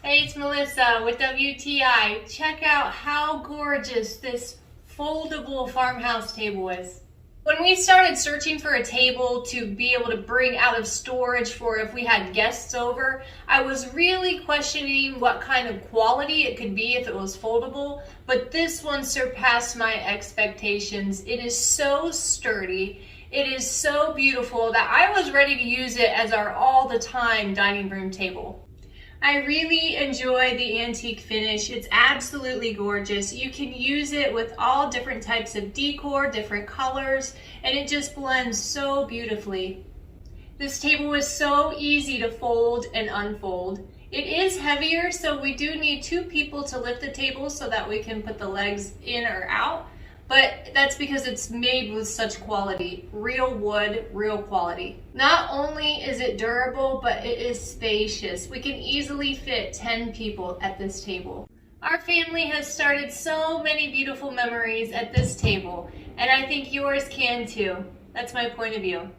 Hey, it's Melissa with WTI. Check out how gorgeous this foldable farmhouse table is. When we started searching for a table to be able to bring out of storage for if we had guests over, I was really questioning what kind of quality it could be if it was foldable, but this one surpassed my expectations. It is so sturdy. It is so beautiful that I was ready to use it as our all-the-time dining room table. I really enjoy the antique finish. It's absolutely gorgeous. You can use it with all different types of decor, different colors, and it just blends so beautifully. This table is so easy to fold and unfold. It is heavier, so we do need two people to lift the table so that we can put the legs in or out. But that's because it's made with such quality. Real wood, real quality. Not only is it durable, but it is spacious. We can easily fit 10 people at this table. Our family has started so many beautiful memories at this table, and I think yours can too. That's my point of view.